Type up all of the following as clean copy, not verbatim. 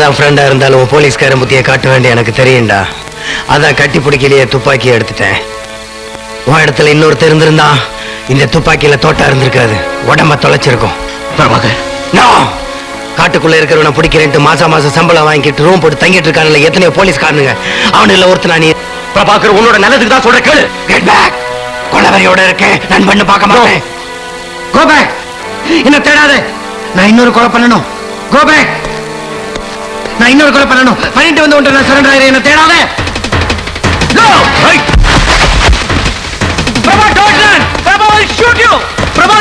என்னதான் ஃப்ரெண்டா இருந்தாலும் போலீஸ்காரன் புத்தியை காட்ட வேண்டிய எனக்கு தெரியும்டா. அதான் கட்டி பிடிக்கலையே துப்பாக்கியை எடுத்துட்டேன். உன் இடத்துல இன்னொருத்தர் இருந்திருந்தா இந்த துப்பாக்கியில தோட்டா இருந்திருக்காது, உடம்ப தொலைச்சிருக்கும். காட்டுக்குள்ள இருக்கிறவனை பிடிக்கிறேன்ட்டு மாசம் சம்பளம் வாங்கிட்டு ரூம் போட்டு தங்கிட்டு இருக்கானுல எத்தனையோ போலீஸ்காரனுங்க. அவனுல ஒருத்தனா நீ. பிரபாகர், உன்னோட நல்லதுக்கு தான் சொல்ற, கேளு. Get back. கொலவரையோட இருக்கேன், நான் பண்ணு பார்க்க மாட்டேன். Go back. என்ன தேடாத. நான் இன்னொரு கொலை பண்ணணும். Go back. நான் இன்னொரு கொலை பண்ணணும். பண்ணிட்டு வந்து உன்ட்ட நான் சரண்டர் ஆகிறேன். என்ன தேடாத. கோ. Prabha, don't run. Prabha will shoot you. Prabha,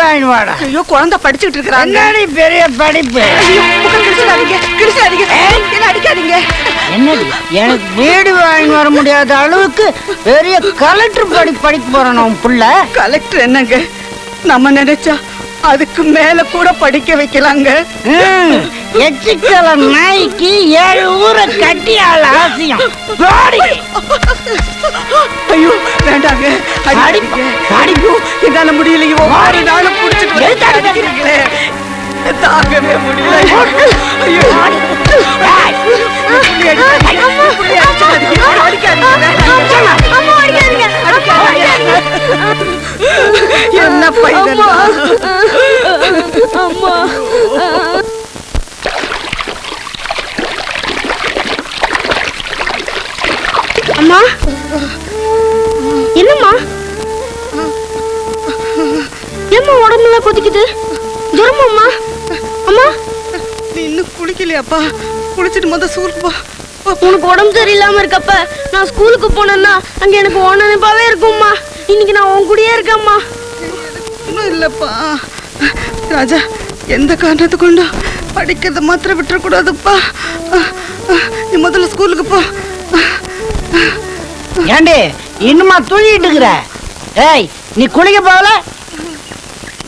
வாங்கி வாடா. ஐயோ குழந்தை படிச்சுட்டு இருக்கிறாங்க. என்னடி பெரிய படிப்பு? கிழிச்சாதீங்க என்ன அடிக்காதீங்க. என்னடி எனக்கு வீடு வாங்கி வர முடியாத அளவுக்கு பெரிய கலெக்டர் படிக்க போறேன் உன் புள்ள. கலெக்டர் என்னங்க நம்ம நினைச்சா அதுக்கு மேல கூட படிக்க வைக்கலாங்க. எச்சிக்கல நாய்க்கு 7 ஊரை கட்டி ஆள் ஆசையம். ஐயோ வேண்டாங்க அடிக்கும் என்னால முடியலையோ. ஆறு நாளும் புடிச்சுட்டு தாங்கவே முடியல. ஐயோ என்ன பையன் அம்மா அம்மா என்னம்மா ஏம்மா உடம்புல கொதிக்குது? ஜுரமா அம்மா? அம்மா நீ இன்னும் குளிக்கலையாப்பா? குளிச்சுட்டு முத ஸ்கூலுக்கு போ. உனக்கு உடம்பு சரியில்லாம இருக்கப்ப நான் ஸ்கூலுக்கு போனேன்னா அங்க எனக்கு நினைப்பாவே இருக்கும்மா. இன்னைக்கு நான் உன் கூடயே இருக்கேம்மா. ஒன்றும் இல்லப்பா ராஜா, எந்த காரணத்தை கொண்டும் படிக்கிறத மாத்திரம் விட்டுறக்கூடாதுப்பா. நீ முதல்ல ஸ்கூலுக்கு போ. ஏண்டி இன்னுமா தூங்கிட்டு இருக்கிற? ஏய் நீ குளிக்க போகல?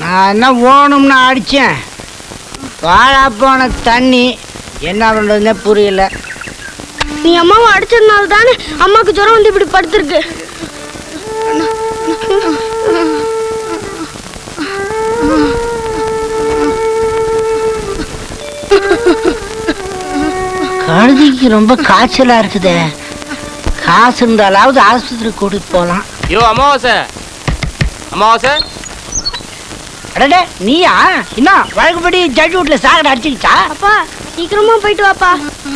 நான் என்ன ஓணும்னு அடிச்சேன். வாழா போன தண்ணி என்ன பண்றதுன்னே புரியல. நீ அம்மாவை அடிச்சதுனால தானே அம்மாவுக்கு ஜுரம் வந்து இப்படி படுத்திருக்கு. கழுதிக்கு ரொம்ப காய்ச்சலா இருக்குதே. காசு இருந்தாலாவது ஆஸ்பத்திரி கூட்டிட்டு போலாம். யோ அமாவாசை அமாவாசை. அடடே நீயா? இன்னும் வழக்குப்படி ஜட்ஜ் வீட்டுல சாகட அடிச்சுக்கிச்சா? அப்பா சீக்கிரமா போயிட்டு வாப்பா,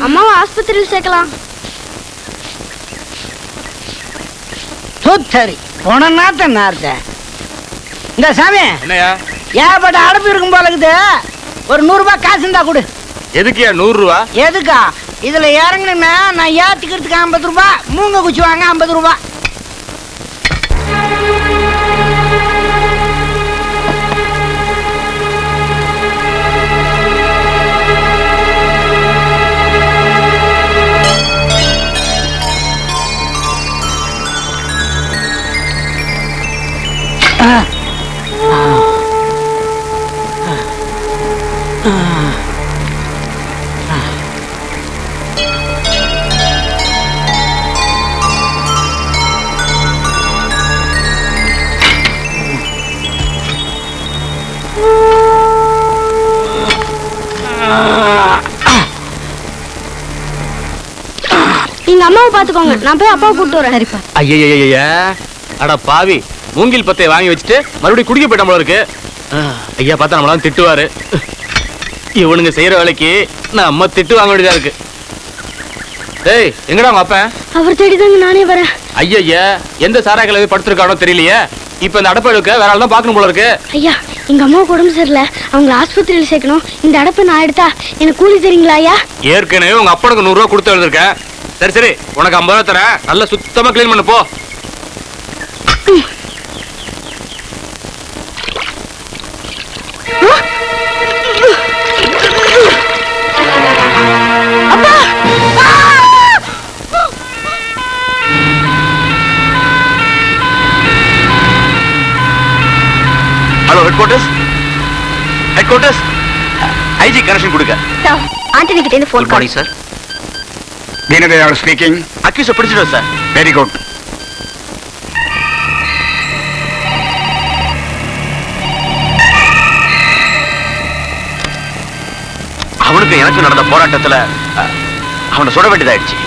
அம்மாவை ஆஸ்பத்திரியில் சேர்க்கலாம். சரி போனா தான் நார்த்த. இந்த சாமி என்னையா ஏகப்பட்ட அடப்பு இருக்கும் போல இருக்குது. ஒரு 100 ரூபாய் காசு இருந்தா கொடு. எதுக்குயா 100 ரூபா? எதுக்கா? இதுல இறங்கணுமே நான் ஏத்துக்கிறதுக்கு 50 ரூபாய், மூங்க குச்சி வாங்க 50 ரூபாய். நீங்க அம்மாவை பாத்துக்கோங்க, நான் போய் அப்பாவை கூப்பிட்டு வரேன். சரிப்பா. ஐயா அட பாவி, மூங்கில் பத்தையை வாங்கி வச்சுட்டு மறுபடியும் குடிக்க போயிட்ட போல இருக்கு. ஐயா பார்த்தா நம்மளாம் திட்டுவாரு. இவனுங்க செய்யற வேலைக்கு நான் அம்மா திட்டு வாங்க வேண்டியதா இருக்கு. டேய் எங்கடா உங்க அப்பா? அவர் தேடிதாங்க நானே வரேன். ஐயா எந்த சாரா கிளவி படுத்திருக்கானோ தெரியலையே. இப்ப இந்த அடப்பை எடுக்க வேற ஆள் தான் பாக்கணும் போல இருக்கு. ஐயா எங்க அம்மாவுக்கு உடம்பு சரியில்லை, அவங்க ஆஸ்பத்திரியில் சேர்க்கணும். இந்த அடப்பை நான் எடுத்தா எனக்கு கூலி தரீங்களா ஐயா? ஏற்கனவே உங்க அப்பனுக்கு 100 ரூபா கொடுத்து எழுதிருக்கேன். சரி உனக்கு 50 ரூபா தரேன், நல்லா சுத்தமா கிளீன் பண்ணு போ. ஹலோ ஹெட்குவார்ட்டர்ஸ் ஐஜி கனெக்ஷன் கொடுங்க. ஆண்டனி கிட்ட இருந்து phone call. Sir. Deenadayal speaking. Accused பிடிச்சிட்டோம் சார். Very good. அவனுக்கு எனக்கு நடந்த போராட்டத்துல அவனை சுட வேண்டியதாயிடுச்சு.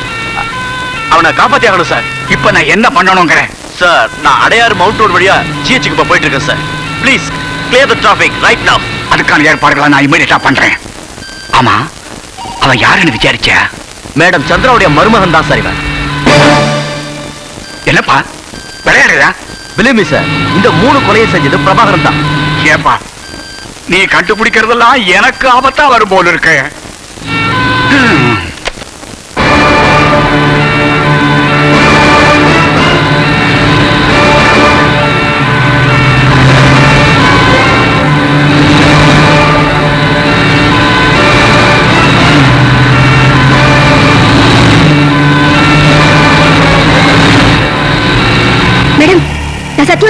அவனை காப்பாத்தி ஆகணும் சார். இப்ப நான் என்ன பண்ணணும்ங்கறேன்? சார் நான் அடையாறு மவுண்ட் ரோட் வழியா ஜிஹெச்சுக்கு இப்ப போயிட்டு இருக்கேன் sir. Please clear the traffic right now. அதுக்கான ஏற்பாடுகளை நான் இமிடியேட்டா பண்றேன். ஆமா, அவன் யாருன்னு விசாரிச்சா? மேடம் சந்திராவுடைய மருமகன் தான் சார் இவன். என்னப்பா விளையாடுறா? பிலிமி சார், இந்த 3 கொலையை செஞ்சது பிரபாகரன் தான். ஏப்பா நீ கண்டுபிடிக்கிறதெல்லாம் எனக்கு ஆபத்தா வரும் போல இருக்கு.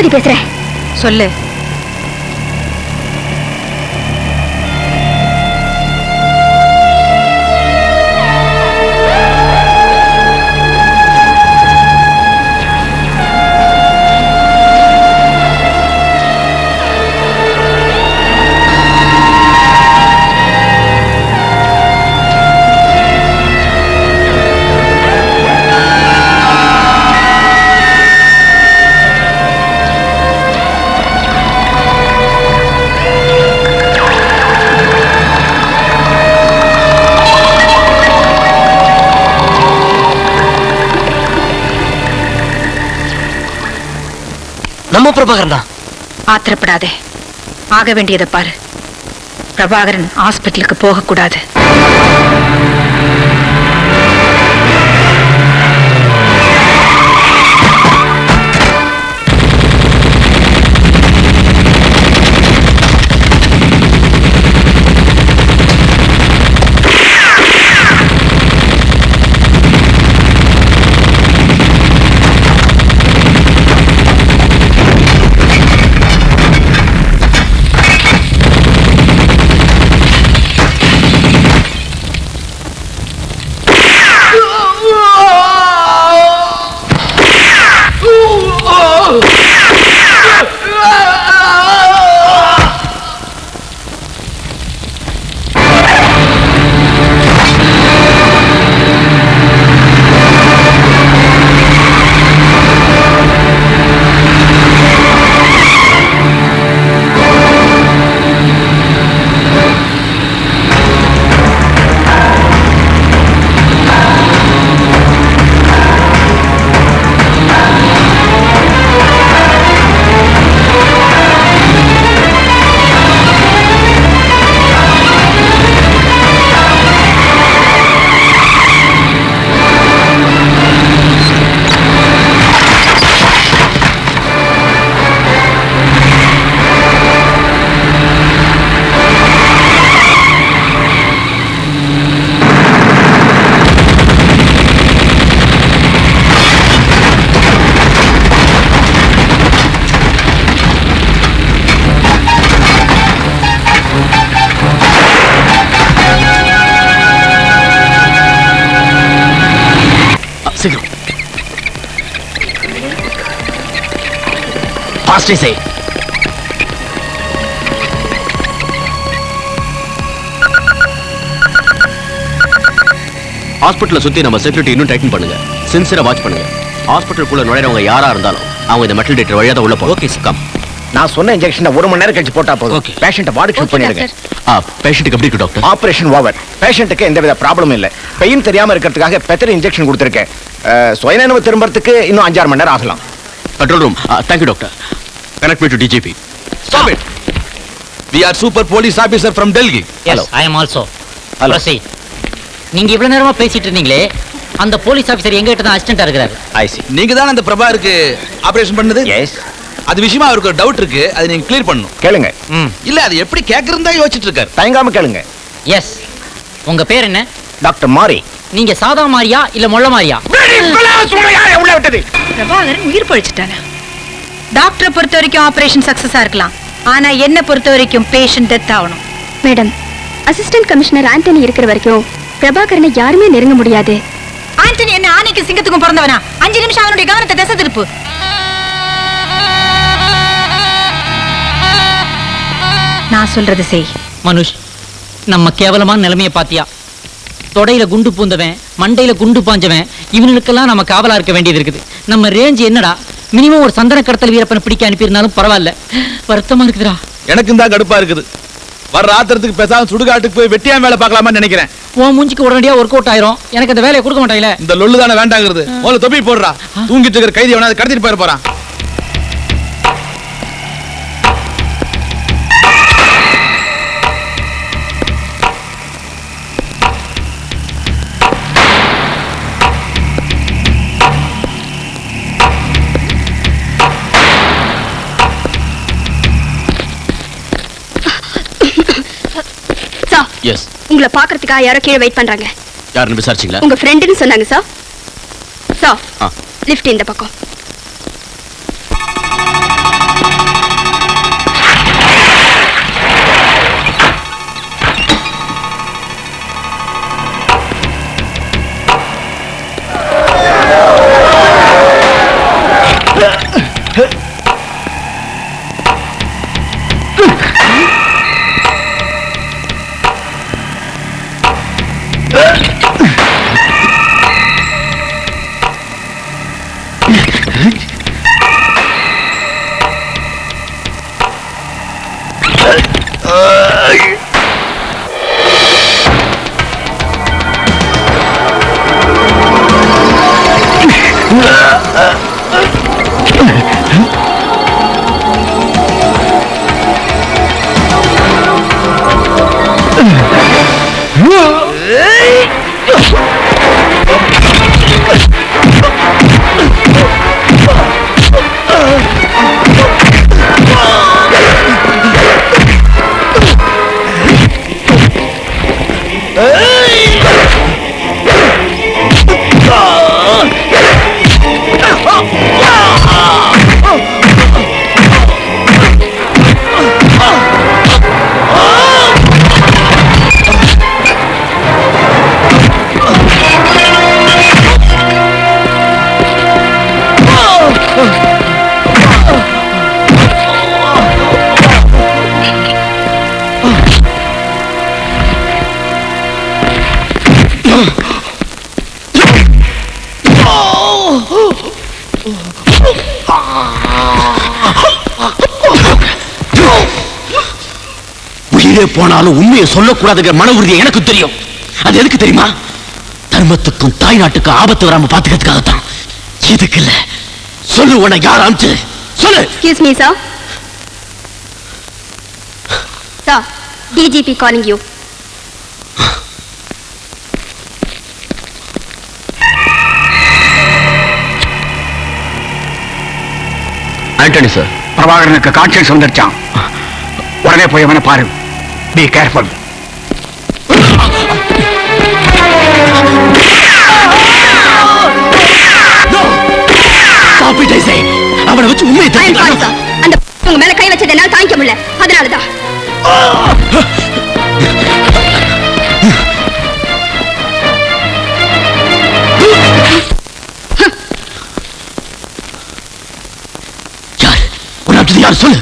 பூபதி பேசுறேன். சொல்லு. நம்ம பிரபாகரன் தான். ஆத்திரப்படாதே, ஆக வேண்டியதை பாரு. பிரபாகரன் ஹாஸ்பிட்டலுக்கு போக கூடாது. சீக்கிரம் ஃபாஸ்டே செய். ஹாஸ்பிட்டலை சுத்தி நம்ம செக்யூரிட்டி இன்னும் டைட்டன் பண்ணுங்க. சின்சியரா வாட்ச் பண்ணுங்க. ஹாஸ்பிட்டலுக்குள்ள நுழைறவங்க யாரா இருந்தாலும் அவங்க இந்த மெட்டல் டிடெக்டர் வழியா தான் உள்ள போகணும். Okay come. நான் சொன்ன இன்ஜெக்ஷனை 1 மணி நேரம் கழிச்சு போட்டா போதும். Okay. பேஷண்ட்டை வார்டுக்கு ஷிஃப்ட் பண்ணிடுங்க. பேஷண்ட்டுக்கு எப்படி இருக்கு டாக்டர்? Operation over. பேஷண்ட்டுக்கு எந்தவித ப்ராப்ளமும் இல்லை. பெயின் தெரியாம இருக்கிறதுக்காக பெத்தர் இன்ஜெக்ஷன் கொடுத்துருக்கேன். சுயநினைவு திரும்பறதுக்கு இன்னும் 5-6 மணி நேரம் ஆகலாம். Control room. Thank you doctor. Connect me to DGP. Stop it. We are super police officer from Delhi. Hello. I am also. Hello. Proceed. நீங்க இவ்வளவு நேரமா பேசிட்டு இருந்தீங்களே, அந்த போலீஸ் ஆபீசர் எங்க கிட்ட தான் அசிஸ்டன்ட்டா இருக்காரு. I see. நீங்க தான் அந்த பிரபாருக்கு ஆபரேஷன் பண்ணது? Yes. அது விஷயமா அவருக்கு ஒரு டவுட் இருக்கு. அதை நீங்க கிளியர் பண்ணணும். கேளுங்க. இல்ல அது எப்படி கேக்குறதா யோசிச்சிட்டு இருக்காரு. தயங்காம கேளுங்க. எஸ். உங்க பேர் என்ன? டாக்டர் மாரி. நீங்க சாதா மாரியா இல்ல மொள்ள மாரியா? உள்ள விட்டது. பிரபாகரன் உயிர் பழிச்சிட்டானா? டாக்டரை பொறுத்த வரைக்கும் ஆபரேஷன் சக்சஸா இருக்கலாம், ஆனா என்ன பொறுத்த வரைக்கும் பேஷண்ட் டெத் ஆகணும். மேடம், அசிஸ்டன்ட் கமிஷனர் ஆண்டனி இருக்கிற வரைக்கும் பிரபாகரனை யாருமே நெருங்க முடியாது. ஆண்டனி என்ன ஆணைக்கு சிங்கத்துக்கும் பிறந்தவனா? 5 நிமிஷம் அவனுடைய கவனத்தை திசை திருப்பு. நான் சொல்றது செய். மனுஷ், நம்ம கேவலமான நிலைமைய பாத்தியா? தொடையில குண்டு பூந்தவன், மண்டையில குண்டு பாஞ்சவன், இவனுக்கெல்லாம் நம்ம காவலா இருக்க வேண்டியது இருக்குது. நம்ம ரேஞ்ச் என்னடா? மினிமம் ஒரு சந்தன கடத்தல் வீரப்பனை பிடிக்க அனுப்பியிருந்தாலும் பரவாயில்ல. வருத்தமா இருக்குதுடா. எனக்கு தான் கடுப்பா இருக்குது. வர ராத்திரத்துக்கு பேசாம சுடுகாட்டுக்கு போய் வெட்டியா வேலை பார்க்கலாமான்னு நினைக்கிறேன். உன் மூஞ்சிக்கு உடனடியா ஒர்க் அவுட் ஆயிரும். எனக்கு அந்த வேலையை கொடுக்க மாட்டாங்களே. இந்த லொல்லு தானே வேண்டாங்கிறது. முதல்ல தொப்பி போடுறா. தூங்கிட்டு இருக்கிற கைதி எவனாவது கடத்திட்டு போயிட போறான். எஸ். உங்களை பாக்குறதுக்காக யாரோ கீழே வெயிட் பண்றாங்க. யாருன்னு விசாரிச்சீங்களா? உங்க ஃப்ரெண்டுன்னு சொன்னாங்க சார். சார், ஆ. லிஃப்ட் இந்த பக்கம். உயிரே போனாலும் உண்மையை சொல்லக்கூடாதுங்கிற மன உறுதியை எனக்கு தெரியும். அது எதுக்கு தெரியுமா? தர்மத்துக்கும் தாய் நாட்டுக்கும் ஆபத்து வராம பாத்துக்கிறதுக்காகத்தான். இதுக்கு இல்ல. சொல்லு, உன்னை யார் அனுப்பிச்சு சொல்லு. Excuse me sir. Sir, DGP calling you. Antony sir, பிரபாகரனுக்கு கான்சியன்ஸ் வந்துருச்சான். உடனே போய் அவனை பாரு. Be careful. அவனை வச்சு உண்மையை தெரிஞ்சுக்கலாம். அந்த உங்க மேல கை வச்சதை என்னால தாங்கிக்க முடியல. அதனாலதான் யார் உனக்கு யார் சொல்லு.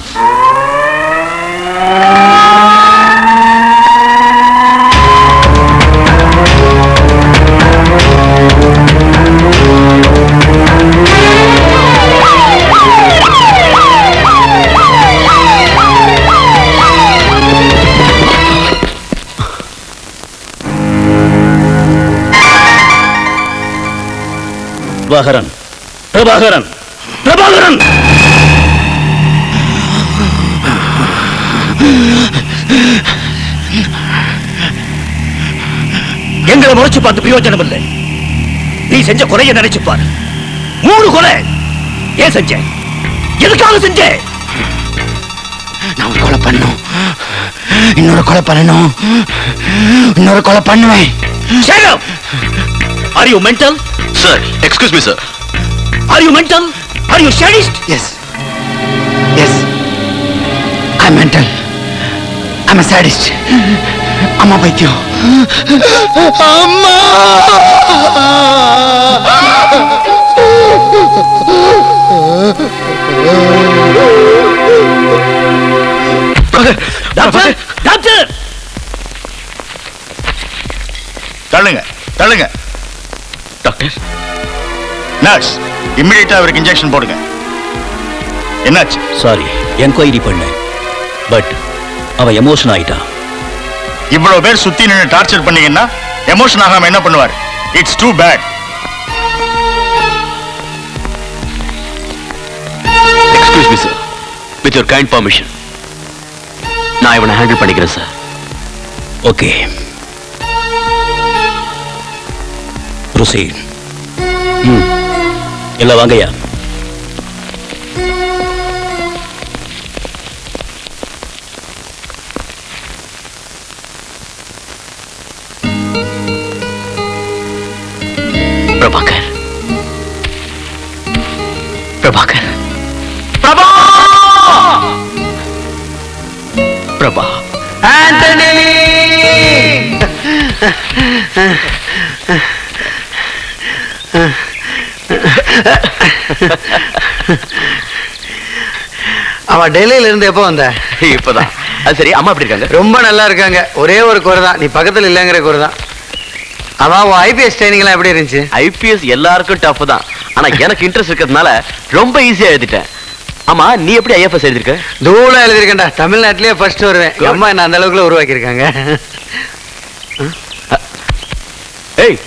பிரபாகரன், பிரபாகரன், பிரபாகரன். எங்களை முறைச்சு பார்த்து பிரயோஜனம் இல்லை. நீ செஞ்ச கொலையை நினைச்சு பாரு. 3 கொலை. ஏன் செஞ்ச? எதுக்காக செஞ்ச? நான் கொலை பண்ணும், இன்னொரு கொலை பண்ணணும், இன்னொரு கொலை பண்ணுவேன். Are you mental? Sir, excuse me, sir. Are you mental? Are you sadist? Yes. Yes. I'm mental. I'm a sadist. அம்மா பைத்தியம். அம்மா. Doctor, doctor. தள்ளுங்க, தள்ளுங்க. டாக்டர், நர்ஸ், இமிடியேட்டா அவருக்கு இன்ஜெக்ஷன் போடுங்க. என்னாச்சு? சாரி, என்கொயரி பண்ணேன். பட் அவன் எமோஷன் ஆயிட்டான். இவ்வளவு பேர் சுத்தி நின்று டார்ச்சர் பண்ணீங்கன்னா எமோஷன் ஆகாம என்ன பண்ணுவார்? It's too bad. Excuse me sir, with your kind permission நான் இவனை ஹேண்டில் பண்ணிக்கிறேன் சார். Okay, proceed. எல்லாம் வாங்கய்யா. பிரபாகர், பிரபாகர், பிரபா, பிரபா. ஆண்டனி. அவன் டெல்லியில இருந்து எப்போ வந்த? இப்பதான். அது சரி, அம்மா எப்படி இருக்காங்க? ரொம்ப நல்லா இருக்காங்க. ஒரே ஒரு குறை தான், நீ பக்கத்துல இல்லங்கிற குறை தான். அவன் ஐபிஎஸ் ட்ரைனிங் எல்லாம் எப்படி இருந்துச்சு? ஐபிஎஸ் எல்லாருக்கும் டஃப் தான். ஆனா எனக்கு இன்ட்ரெஸ்ட் இருக்கிறதுனால ரொம்ப ஈஸியா எழுதிட்டேன். ஆமா, நீ எப்படி ஐஎஃப்எஸ் எழுதிருக்க? தூளா எழுதிருக்கேன்டா. தமிழ்நாட்டிலேயே ஃபர்ஸ்ட் வருவேன். அம்மா என்ன அந்த அளவுக்குள்ள உருவாக்கியிருக்காங்க. ஏய்,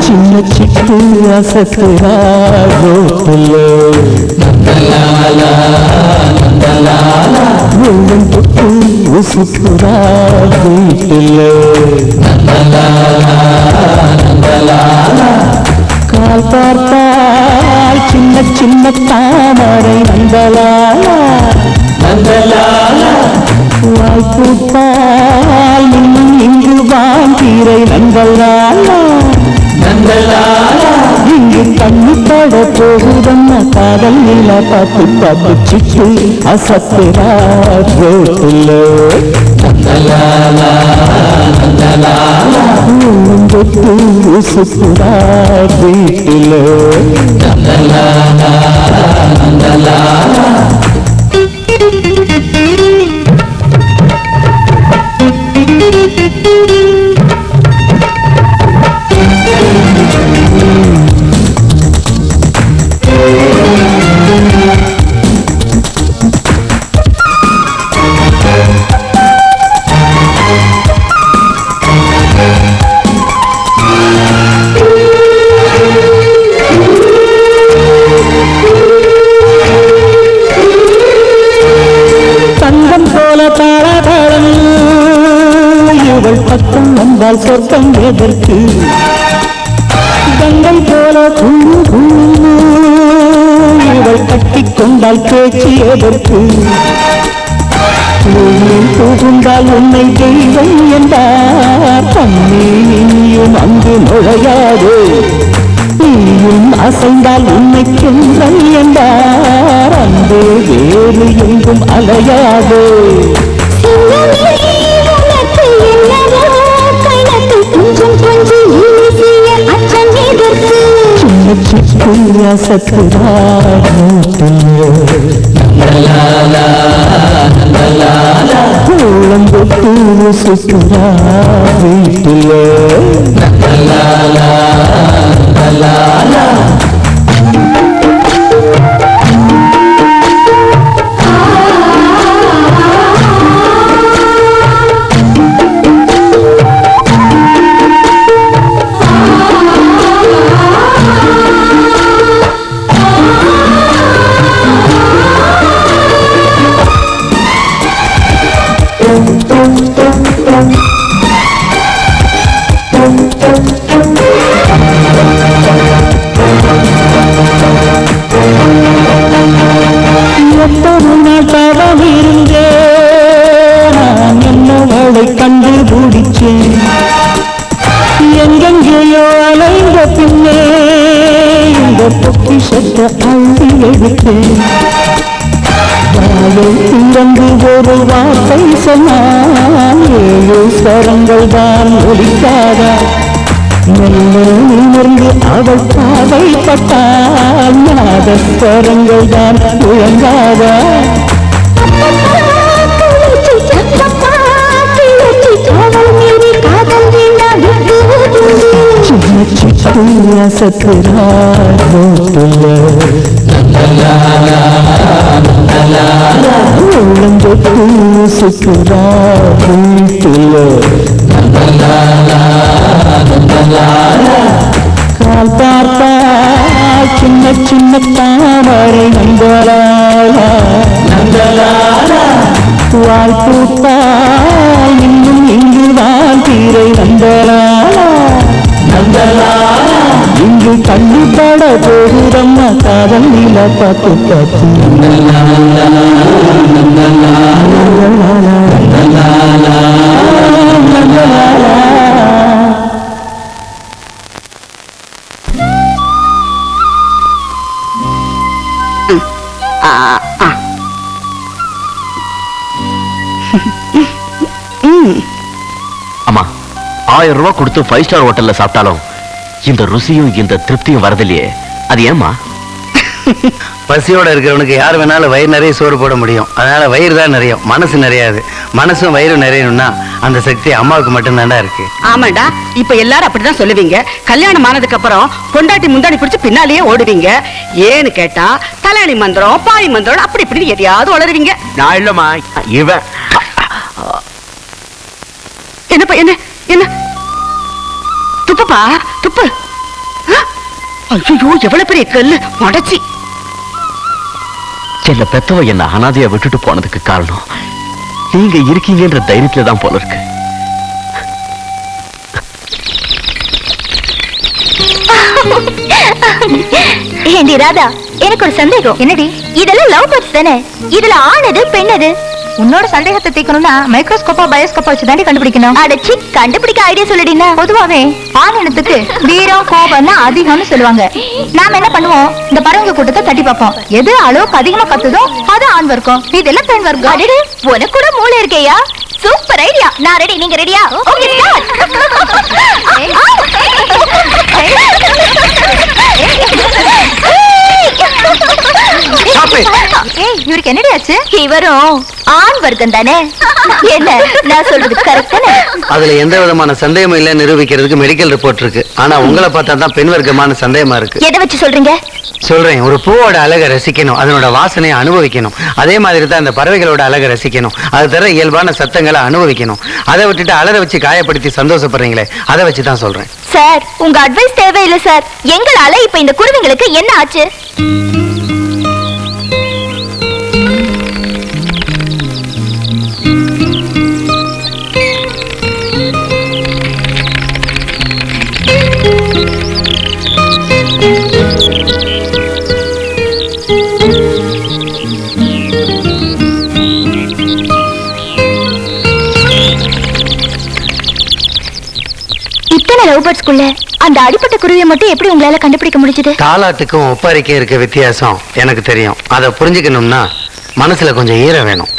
చిన్న చిట్టు అసతురా గోపులో పుట్టు ఉసుకురా వీటిలో கால் பார்த்தால் சின்ன சின்ன தாமரை நந்தலாலா நந்தலாலா வாய்ப்புட்டால் இன்னும் இங்கு வாழ்கிறை நந்தலாலா நந்தலாலா இங்கு கண்ணு பட போகுதம்மா காதல் நிலா பார்த்து பார்த்து சிட்டு அசத்துறா ரோட்டுல நந்தலாலா நந்தலாலா பூ சுத்துறா வீட்டுல நந்தலாலா நந்தலாலா பக்கம் வந்தால் சொர்க்கம் எதற்கு கங்கை போல இவள் கட்டி கொண்டால் பேச்சு எதற்கு புகுந்தால் உன்னை தெய்வம் என்றார் தண்ணி நீயும் அங்கு நுழையாது நீயும் அசைந்தால் உன்னை சென்றல் என்றார் அன்பே வேறு எங்கும் அலையாது கூழம்பொட்டு சுற்றுலா வீட்டில் கண்டுபிடிச்சேன் எங்கெங்கேயோ அலைந்த பின்னே இந்த பொக்கிஷத்தை அள்ளி எடுத்தேன் திறந்து ஒரு வார்த்தை சொன்னால் 7 ஸ்வரங்கள் தான் ஒலிக்காதா மெல்ல நிமிர்ந்து அவள் பாதைப்பட்டால் நாத ஸ்வரங்கள் தான் முழங்காதா சத்துரா சுத்துரா வீட்டுல கால் பார்த்தா சின்ன சின்ன தாமரை நந்தலாலா நந்தலாலா வாய் பூத்தா இன்னும் இங்குதான் தீரை நந்தலாலா நந்தலாலா இங்கு கண்டிப்பட போகுதம்மா காதல் நீல பார்த்து பார்த்து நந்தலாலா நந்தலாலா நந்தலாலா நந்தலாலா அம்மா 1000 ரூபாய் கொடுத்து 5 ஸ்டார் ஹோட்டல்ல சாப்பிட்டாலும் இந்த ருசியும் இந்த திருப்தியும் வரதில்லையே, அது ஏமா? பசியோட இருக்கிறவனுக்கு யார் வேணாலும் வயிறு நிறைய சோறு போட முடியும். அதனால வயிறு தான் நிறையும், மனசு நிறையாது. மனசும் வயிறு நிறையணும்னா அந்த சக்தி அம்மாவுக்கு மட்டும்தான்டா இருக்கு. ஆமாண்டா, இப்ப எல்லாரும் அப்படிதான் சொல்லுவீங்க. கல்யாணம் ஆனதுக்கு அப்புறம் பொண்டாட்டி முந்தாடி பிடிச்சு பின்னாலேயே ஓடுவீங்க. ஏன்னு கேட்டா தலையாணி மந்திரம் பாய் மந்திரம் அப்படி இப்படி எதையாவது வளருவீங்க. நான் இல்லம்மா, இவன். என்னப்பா என்ன என்ன துப்புப்பா துப்பு. ஐயோ எவ்வளவு பெரிய கல்லு உடைச்சி. செல்ல பெத்தவ என்ன அனாதையா விட்டுட்டு போனதுக்கு காரணம் நீங்க இருக்கீங்கன்ற தைரியத்துல தான் போல இருக்கு. ஏண்டி ராதா, எனக்கு ஒரு சந்தேகம். என்னடி? இதெல்லாம் லவ் பேர்ட்ஸ் தானே? இதுல ஆணது பெண்ணது உன்னோட சந்தேகத்தை தீர்க்கணும்னா மைக்ரோஸ்கோப்பா பயோஸ்கோப்பா வச்சு தாண்டி கண்டுபிடிக்கணும். அடச்சி, கண்டுபிடிக்க ஐடியா சொல்லிடுனா. பொதுவாவே ஆண் இனத்துக்கு வீரம் கோபம் தான் அதிகம்னு சொல்லுவாங்க. நாம என்ன பண்ணுவோம், இந்த பறவைங்க கூட்டத்தை தட்டி பார்ப்போம். எது அளவுக்கு அதிகமா கத்துதோ அது ஆண் வர்க்கம், இதெல்லாம் பெண் வர்க்கம். அடடே, உனக்கு கூட மூளை இருக்கேயா? Super idea. நான் ரெடி, நீங்க ரெடியா? Okay start. ஏய், இவருக்கு என்னடி ஆச்சு? இவரும் ஆண் வர்க்கம் தானே? என்ன நான் சொல்றது கரெக்ட் தானே? அதுல எந்த விதமான சந்தேகமும் இல்ல நிரூபிக்கிறதுக்கு மெடிக்கல் ரிப்போர்ட் இருக்கு. ஆனா உங்களை பார்த்தா தான் பெண் வர்க்கமான சந்தேகமா இருக்கு. எதை வச்சு சொல்றீங்க? சொல்றேன், ஒரு பூவோட அழகை ரசிக்கணும், அதனோட வாசனையை அனுபவிக்கணும். அதே மாதிரி தான் இந்த பறவைகளோட அழகை ரசிக்கணும், அது தர இயல்பான சத்தங்களை அனுபவிக்கணும். அதை விட்டுட்டு அலற வச்சு காயப்படுத்தி சந்தோஷப்படுறீங்களே, அதை வச்சு தான் சொல்றேன். சார், உங்க அட்வைஸ் தேவையில்லை சார். எங்களால இப்ப இந்த குருவிங்களுக்கு என்ன ஆச்சு? இத்தனை லவ் பேர்ட்ஸ்க்குள்ள அந்த அடிப்பட்ட குருவியை மட்டும் எப்படி உங்களால கண்டுபிடிக்க முடிஞ்சது? தாலாட்டுக்கும் ஒப்பாரிக்கும் இருக்க வித்தியாசம் எனக்கு தெரியும். அதை புரிஞ்சுக்கணும்னா மனசுல கொஞ்சம் ஈரம் வேணும்.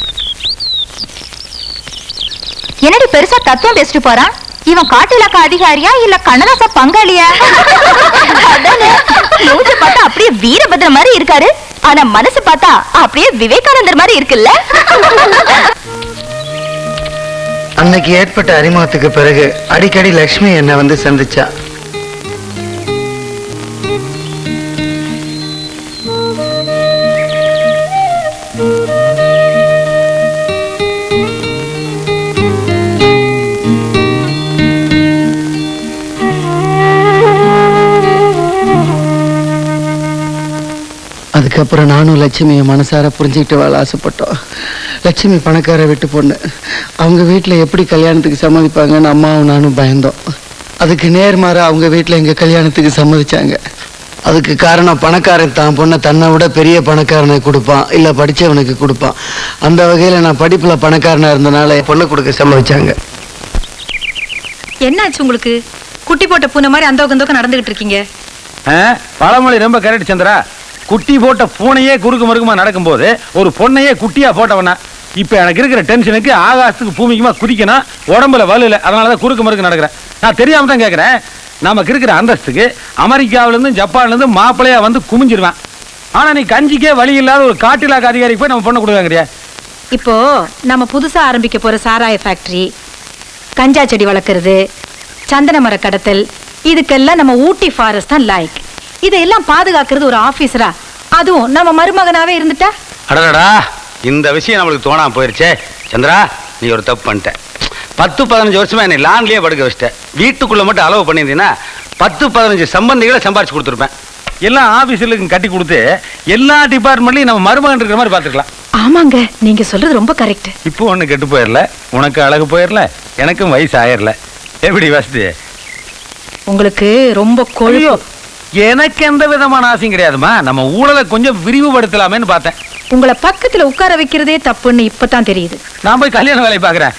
என்னடி பெருசா தத்துவம் பேசிட்டு போறான்? இவன் காட்டு இலாக்கா அதிகாரியா இல்ல கண்ணதாச பங்காளியா? அதானே, மூஞ்ச பார்த்தா அப்படியே வீரபத்ர மாதிரி இருக்காரு, ஆனா மனசு பார்த்தா அப்படியே விவேகானந்தர் மாதிரி இருக்குல்ல? அன்னைக்கு ஏற்பட்ட அறிமுகத்துக்கு பிறகு அடிக்கடி லக்ஷ்மி என்னை வந்து சந்திச்சா. அதுக்கப்புறம் நானும் லட்சுமியை மனசார புரிஞ்சுக்கிட்டு வாழ ஆசைப்பட்டோம். லட்சுமி பணக்கார வீட்டு பொண்ணு. அவங்க வீட்டில் எப்படி கல்யாணத்துக்கு சம்மதிப்பாங்கன்னு அம்மாவும் நானும் பயந்தோம். அதுக்கு நேர்மாற அவங்க வீட்டில் எங்கள் கல்யாணத்துக்கு சம்மதிச்சாங்க. அதுக்கு காரணம் பணக்காரன் தான் பொண்ணை தன்னை விட பெரிய பணக்காரனுக்கு கொடுப்பான், இல்லை படித்தவனுக்கு கொடுப்பான். அந்த வகையில் நான் படிப்பில் பணக்காரனாக இருந்தனால பொண்ணை கொடுக்க சம்மதிச்சாங்க. என்னாச்சு உங்களுக்கு? குட்டி போட்ட பூனை மாதிரி அந்த பக்கம் நடந்துகிட்டு இருக்கீங்க. பழமொழி ரொம்ப கரெக்ட் சந்திரா. குட்டி போட்ட பூனையே குறுக்கு மறுக்குமா நடக்கும்போது ஒரு பொண்ணையே குட்டியா போட்டவனா. இப்ப எனக்கு இருக்கிற டென்ஷனுக்கு ஆகாசத்துக்கு பூமிக்குமா குதிக்கணும், உடம்புல வலு இல்லை, அதனாலதான் குறுக்கு மறுக்கு நடக்கிறேன். நான் தெரியாம தான் கேட்கிறேன். நமக்கு இருக்கிற அந்தஸ்துக்கு அமெரிக்காவில இருந்து ஜப்பான்ல இருந்து மாப்பிள்ளையா வந்து குமிஞ்சிருவேன். ஆனா நீ கஞ்சிக்கே வழி இல்லாத ஒரு காட்டிலாக்க அதிகாரிக்கு போய் நம்ம பொண்ணை கொடுக்காங்கறியா? இப்போ நம்ம புதுசா ஆரம்பிக்க போற சாராய ஃபேக்டரி, கஞ்சா செடி வளர்க்கறது, சந்தன மர கடத்தல், இதுக்கெல்லாம் நம்ம ஊட்டி ஃபாரஸ்ட் தான் லைக். இதையெல்லாம் பாதுகாக்கிறது ஒரு ஆபீசரா, அதுவும் நம்ம மருமகனாவே இருந்துட்டா? அடடா, இந்த விஷயம் நம்மளுக்கு தோணாம போயிருச்சே. சந்திரா, நீ ஒரு தப்பு பண்ணிட்ட. 10-15 வருஷமா என்னை லான்லயே படுக்க வச்சிட்ட. வீட்டுக்குள்ள மட்டும் அளவு பண்ணியிருந்தீங்கன்னா 10-15 சம்பந்திகளை சம்பாரிச்சு கொடுத்துருப்பேன். எல்லாம் ஆபீஸர்களுக்கு கட்டி கொடுத்து எல்லா டிபார்ட்மெண்ட்லயும் நம்ம மருமகன் இருக்கிற மாதிரி பாத்துக்கலாம். ஆமாங்க, நீங்க சொல்றது ரொம்ப கரெக்ட். இப்போ ஒண்ணு கெட்டு போயிடல, உனக்கு அழகு போயிடல, எனக்கும் வயசு ஆயிரல. எப்படி வசதி? உங்களுக்கு ரொம்ப கொழுப்பு. எனக்கு எந்த விதமான ஆசையும் கிடையாதுமா. நம்ம ஊழலை கொஞ்சம் விரிவுபடுத்தலாமேன்னு பார்த்தேன். உங்களை பக்கத்துல உட்கார வைக்கிறதே தப்புன்னு இப்பதான் தெரியுது. நான் போய் கல்யாண வேலையை பாக்குறேன்.